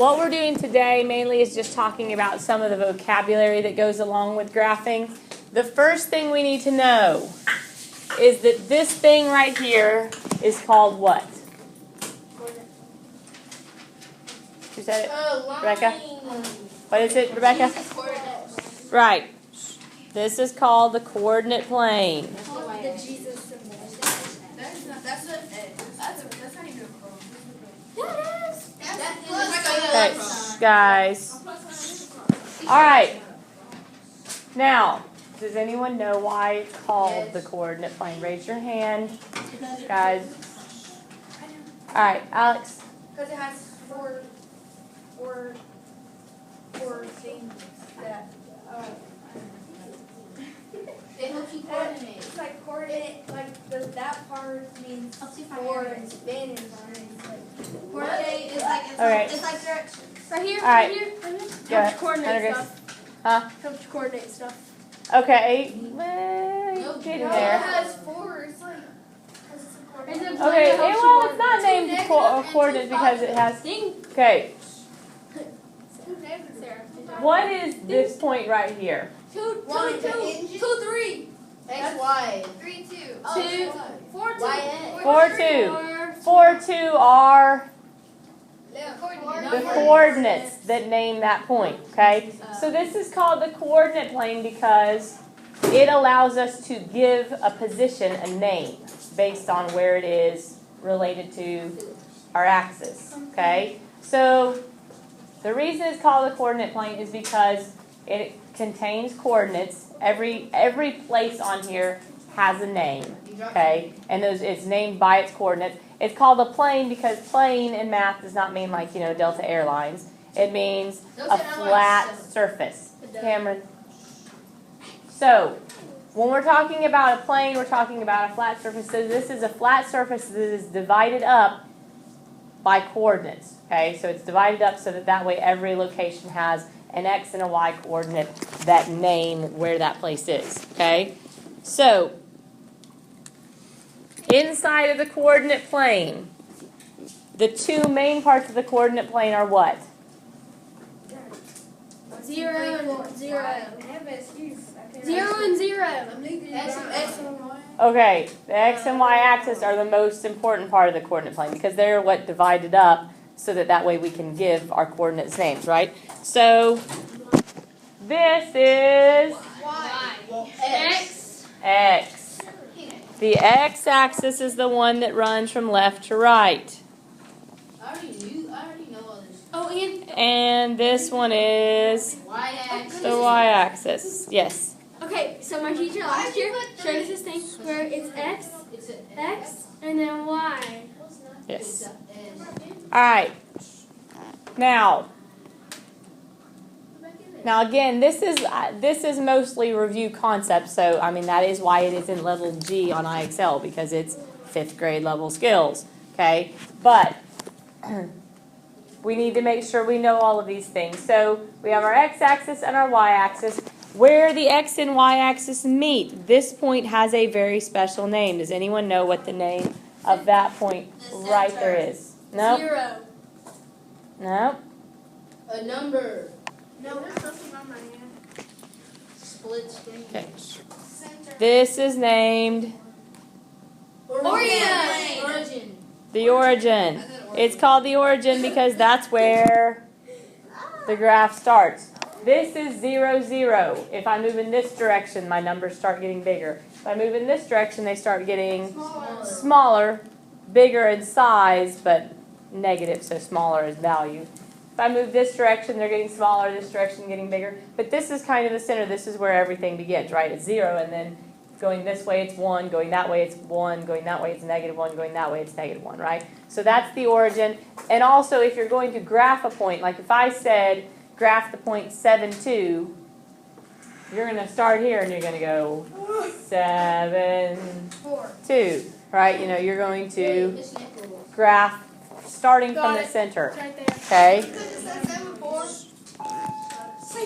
what we're doing today mainly is just talking about some of the vocabulary that goes along with graphing. The first thing we need to know is that this thing right here is called what? Who said it? Rebecca? What is it, Rebecca? Right. This is called the coordinate plane. The Jesus symbol. That's not even a cross. Okay, guys. All right. Now, does anyone know why it's called the coordinate plane? Raise your hand, guys. All right, Alex. Because it has four things that they help you coordinate. It's like coordinate, like that part means four in Spanish. Coordinate is like it's like directions. Right here, right here. Helps coordinate stuff. Huh? Helps coordinate stuff. Okay. Well, you're getting there. It has four. It's like. Okay. Well, it's not named coordinate because it has. Okay. What is this point right here? 2, 2, 2, 3. X, Y. 3, 2. 4, 2. 4, 2. 4, 2 are the coordinates that name that point, okay? So this is called the coordinate plane because it allows us to give a position a name based on where it is related to our axis, okay? So the reason it's called the coordinate plane is because it contains coordinates. Every place on here has a name, okay? And it's named by its coordinates. It's called a plane because plane in math does not mean like, Delta Airlines. It means a flat surface. Cameron. So, when we're talking about a plane, we're talking about a flat surface. So this is a flat surface that is divided up by coordinates, okay? So it's divided up so that way every location has an X and a Y coordinate that name where that place is, okay? So, inside of the coordinate plane, the two main parts of the coordinate plane are what? 0 and 0. 0 and 0. X and Y. Okay, the X and Y axis are the most important part of the coordinate plane because they're what divided up so that way we can give our coordinates names, right? So, this is X. X. The X-axis is the one that runs from left to right. I already know all this. Oh, And this one is Y-axis. the Y-axis. Yes. okay, so my teacher last year showed us this thing where it's X, and then Y. Yes. All right. Now again, this is mostly review concepts. So that is why it is in level G on IXL because it's 5th grade level skills. Okay, but we need to make sure we know all of these things. So we have our X-axis and our Y-axis. Where the X and Y-axis meet, this point has a very special name. Does anyone know what the name of that point right there is? No? 0. No? A number. No, there's nothing on my hand. Split screen. Okay. This is named Origin. the origin. It's called the origin because that's where the graph starts. This is 0, 0. If I move in this direction, my numbers start getting bigger. If I move in this direction, they start getting smaller, bigger in size, but negative, so smaller as value. If I move this direction, they're getting smaller, this direction getting bigger. But this is kind of the center. This is where everything begins, right? It's 0, and then going this way, it's 1. Going that way, it's 1. Going that way, it's -1. Going that way, it's -1, right? So that's the origin. And also, if you're going to graph a point, like if I said graph the point 7, 2, you're going to start here, and you're going to go 7, 2, right? You're going to graph starting from the center. It's right there. Okay?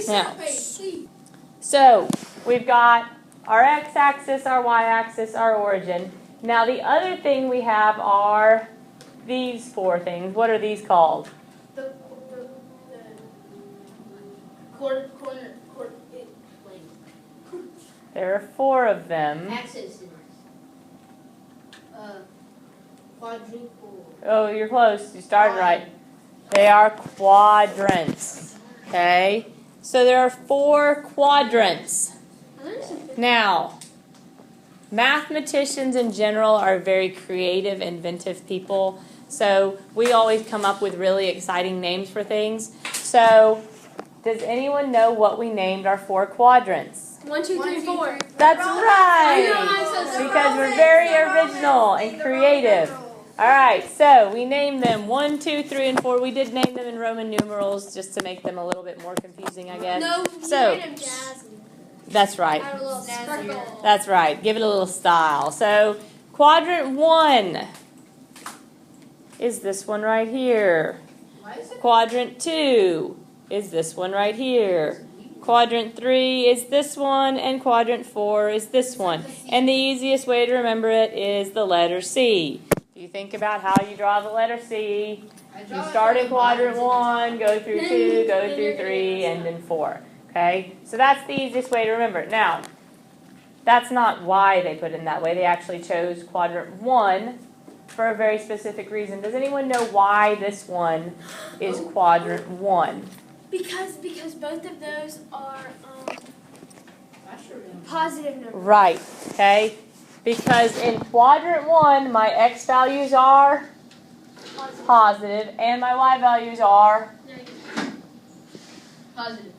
Now, so we've got our X-axis, our Y-axis, our origin. Now the other thing we have are these 4 things. What are these called? Coordinate plane. There are 4 of them. Axis. Quadruple. Oh, you're close. You started right. They are quadrants. Okay? So there are 4 quadrants. Now, mathematicians in general are very creative, inventive people. So we always come up with really exciting names for things. So, does anyone know what we named our 4 quadrants? 1, 2, 3, 4. That's right! Because we're very original and creative. Alright, so we named them 1, 2, 3, and 4. We did name them in Roman numerals just to make them a little bit more confusing, I guess. No, so, made them jazzy. That's right. Add a little sparkle. That's right. Give it a little style. So, quadrant 1 is this one right here. Quadrant 2 is this one right here. Quadrant 3 is this one, and quadrant 4 is this one. And the easiest way to remember it is the letter C. If you think about how you draw the letter C, you start in quadrant 1, go through 2, go through 3, and then 4. Okay? So that's the easiest way to remember it. Now, that's not why they put it in that way. They actually chose quadrant 1 for a very specific reason. Does anyone know why this one is quadrant 1? Because both of those are positive numbers. Right, okay? Because in quadrant 1, my x values are positive and my y values are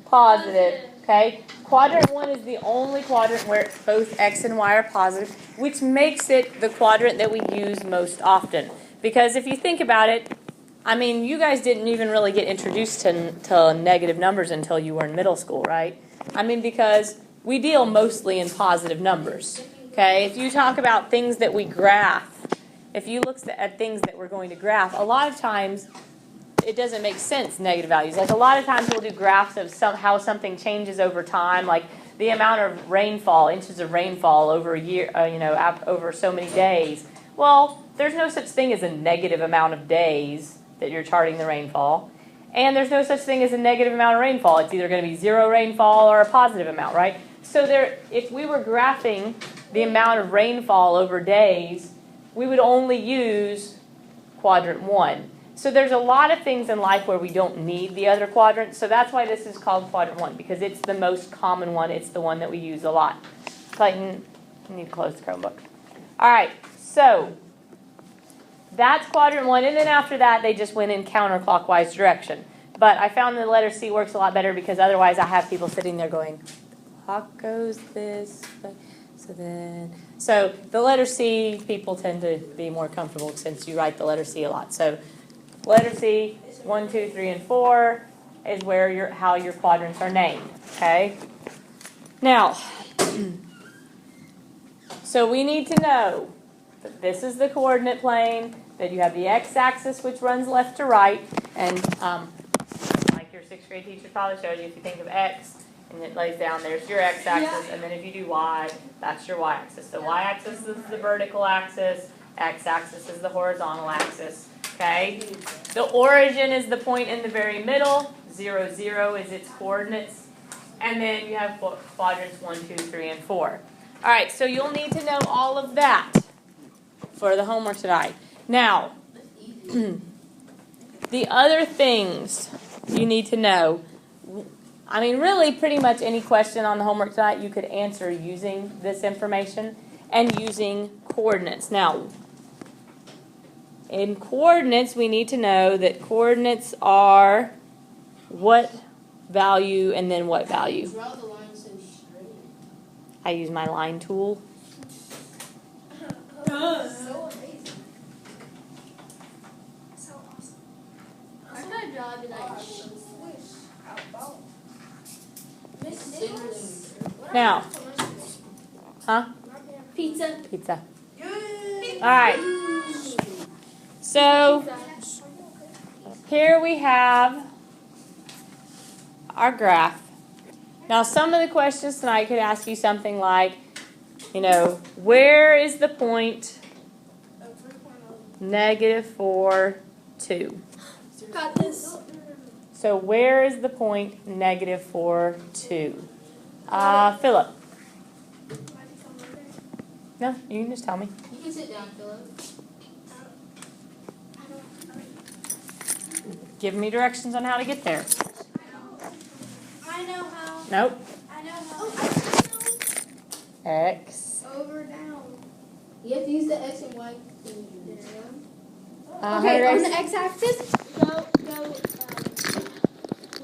positive, okay? Quadrant 1 is the only quadrant where both x and y are positive, which makes it the quadrant that we use most often. Because if you think about it, I mean, you guys didn't even really get introduced to negative numbers until you were in middle school, right? I mean, because we deal mostly in positive numbers, okay? If you talk about things that we graph, if you look at things that we're going to graph, a lot of times it doesn't make sense, negative values. Like a lot of times we'll do graphs of how something changes over time, like the amount of rainfall, inches of rainfall over a year, over so many days. Well, there's no such thing as a negative amount of days that you're charting the rainfall. And there's no such thing as a negative amount of rainfall. It's either going to be 0 rainfall or a positive amount, right? So if we were graphing the amount of rainfall over days, we would only use quadrant 1. So there's a lot of things in life where we don't need the other quadrants. So that's why this is called quadrant 1, because it's the most common one. It's the one that we use a lot. Clayton, you need to close the Chromebook. All right, so that's quadrant 1, and then after that, they just went in counterclockwise direction. But I found the letter C works a lot better because otherwise I have people sitting there going, clock goes this way. So the letter C, people tend to be more comfortable since you write the letter C a lot. So letter C, 1, 2, 3, and 4 is where how your quadrants are named. Okay? Now, so we need to know that this is the coordinate plane, that you have the x-axis which runs left to right, and like your 6th grade teacher probably showed you, if you think of x and it lays down, there's your x-axis, and then if you do y, that's your y-axis. So y-axis is the vertical axis, x-axis is the horizontal axis. Okay? The origin is the point in the very middle, 0, 0 is its coordinates, and then you have quadrants 1, 2, 3, and 4. All right, so you'll need to know all of that for the homework tonight. Now, the other things you need to know, I mean, really pretty much any question on the homework tonight you could answer using this information and using coordinates. Now, in coordinates, we need to know that coordinates are what value and then what value. Draw the line so straight. I use my line tool. So amazing. So awesome. I'm gonna draw it like Now, Pizza. Pizza. All right. So here we have our graph. Now, some of the questions tonight could ask you something like, where is the point -4, 2? Got this. So where is the point negative 4, 2? Philip. No, you can just tell me. You can sit down, Philip. Give me directions on how to get there. I know how. Nope. I know how. X. Over, down. You have to use the X and Y thing. Okay, on the x-axis. Go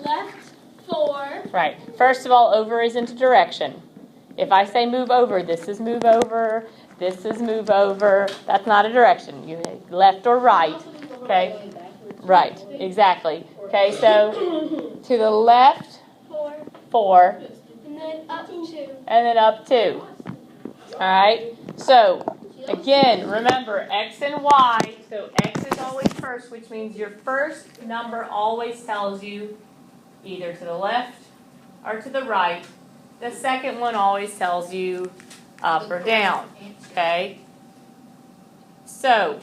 left 4. Right. First of all, over isn't a direction. If I say move over, this is move over. This is move over. That's not a direction. You left or right. Okay. Right. Exactly. Okay. So to the left, 4. And then up 2. And then up 2. All right. So again, remember X and Y. So X is always first, which means your first number always tells you either to the left or to the right. The second one always tells you up or down. Okay? So,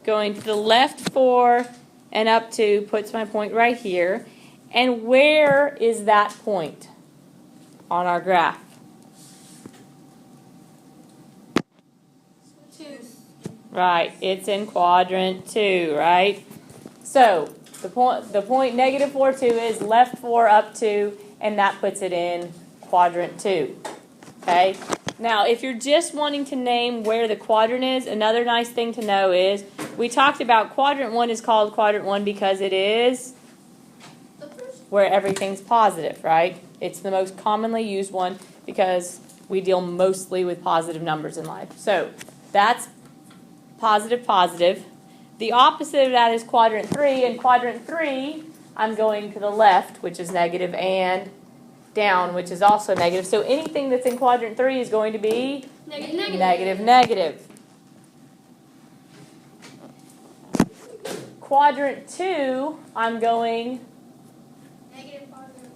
going to the left 4 and up 2 puts my point right here. And where is that point on our graph? 2. Right, it's in quadrant 2, right? So, the point negative 4, 2 is left 4 up 2, and that puts it in quadrant 2. Okay? Now, if you're just wanting to name where the quadrant is, another nice thing to know is we talked about quadrant 1 is called quadrant 1 because it is where everything's positive, right? It's the most commonly used one because we deal mostly with positive numbers in life. So, that's positive, positive. The opposite of that is quadrant 3. In quadrant 3, I'm going to the left, which is negative, and down, which is also negative. So anything that's in quadrant 3 is going to be Negative. negative, negative. Quadrant 2, I'm going Negative, positive.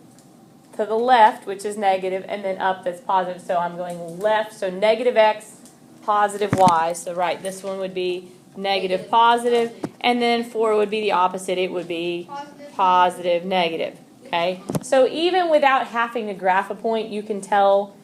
to the left, which is negative, and then up that's positive. So I'm going left, so negative X, positive Y. So right, this one would be negative, positive, and then 4 would be the opposite. It would be positive, negative. Okay? So even without having to graph a point, you can tell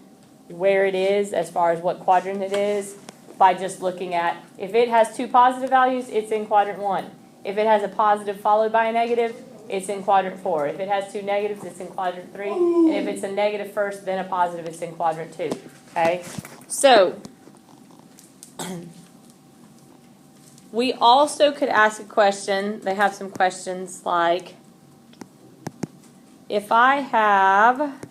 where it is as far as what quadrant it is by just looking at, if it has 2 positive values, it's in quadrant 1. If it has a positive followed by a negative, it's in quadrant 4. If it has 2 negatives, it's in quadrant 3. And if it's a negative first, then a positive, it's in quadrant 2. Okay? So, we also could ask a question. They have some questions like, if I have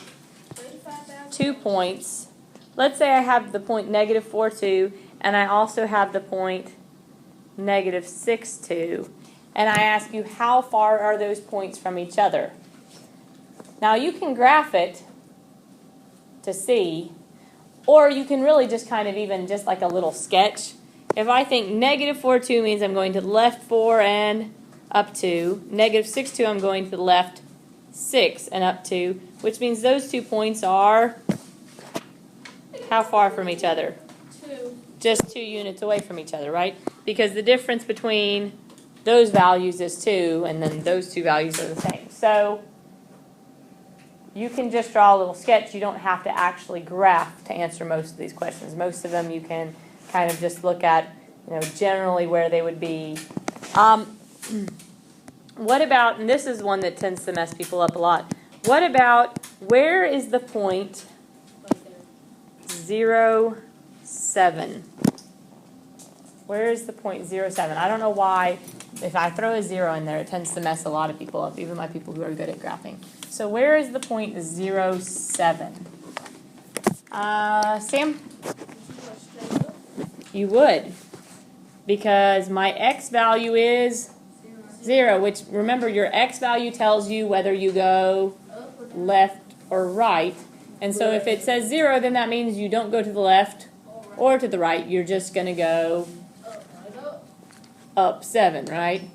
2 points, let's say I have the point negative 4, 2, and I also have the point negative 6, 2, and I ask you how far are those points from each other. Now you can graph it to see, or you can really just kind of even just like a little sketch. If I think negative 4, 2 means I'm going to the left 4 and up 2, negative 6, 2 I'm going to the left 6 and up 2, which means those 2 points are how far from each other? 2. Just 2 units away from each other, right? Because the difference between those values is 2, and then those 2 values are the same. So you can just draw a little sketch. You don't have to actually graph to answer most of these questions. Most of them you can kind of just look at, generally where they would be. What about, and this is one that tends to mess people up a lot, what about where is the point 0, 7? Where is the point 0, 7? I don't know why, if I throw a 0 in there, it tends to mess a lot of people up, even my people who are good at graphing. So where is the point 0, 7? Sam? You would, because my x value is 0, which, remember, your x value tells you whether you go left or right. And so if it says 0, then that means you don't go to the left or to the right. You're just going to go up 7, right?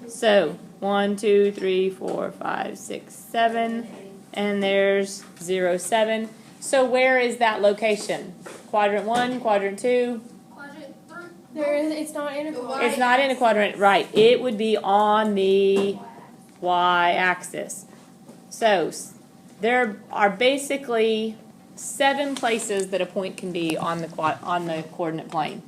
So 1, 2, 3, 4, 5, 6, 7, and there's 0, 7. So where is that location? Quadrant 1, quadrant 2? Quadrant 3. It's not in a quadrant. It's not in a quadrant, right. It would be on the y-axis. So there are basically 7 places that a point can be on the coordinate plane.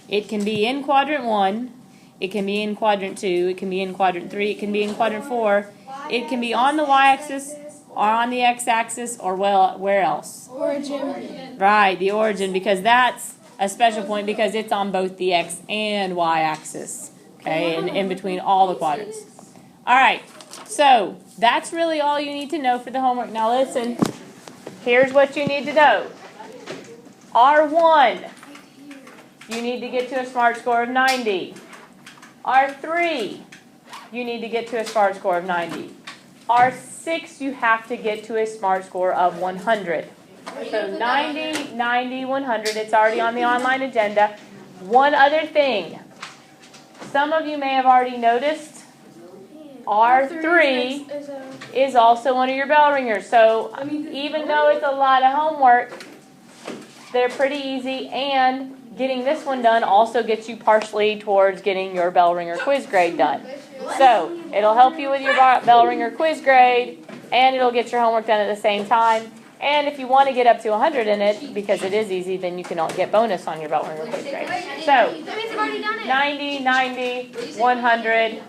It can be in quadrant 1, it can be in quadrant 2, it can be in quadrant 3, it can be in quadrant 4, it can be on the y-axis or on the x-axis or where else? Origin. Right, the origin, because that's a special point because it's on both the x and y-axis, okay, and in between all the quadrants. All right, so that's really all you need to know for the homework. Now listen, here's what you need to know. R1, you need to get to a SMART score of 90. R3, you need to get to a SMART score of 90. R6, you have to get to a SMART score of 100. So 90, 90, 100, it's already on the online agenda. One other thing, some of you may have already noticed, R3 is also one of your bell ringers. So even though it's a lot of homework, they're pretty easy, and getting this one done also gets you partially towards getting your bell ringer quiz grade done. So it'll help you with your bell ringer quiz grade, and it'll get your homework done at the same time. And if you want to get up to 100 in it, because it is easy, then you can get bonus on your bell ringer quiz grade. So 90, 90, 100.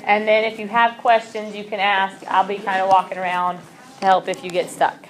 And then if you have questions, you can ask. I'll be kind of walking around to help if you get stuck.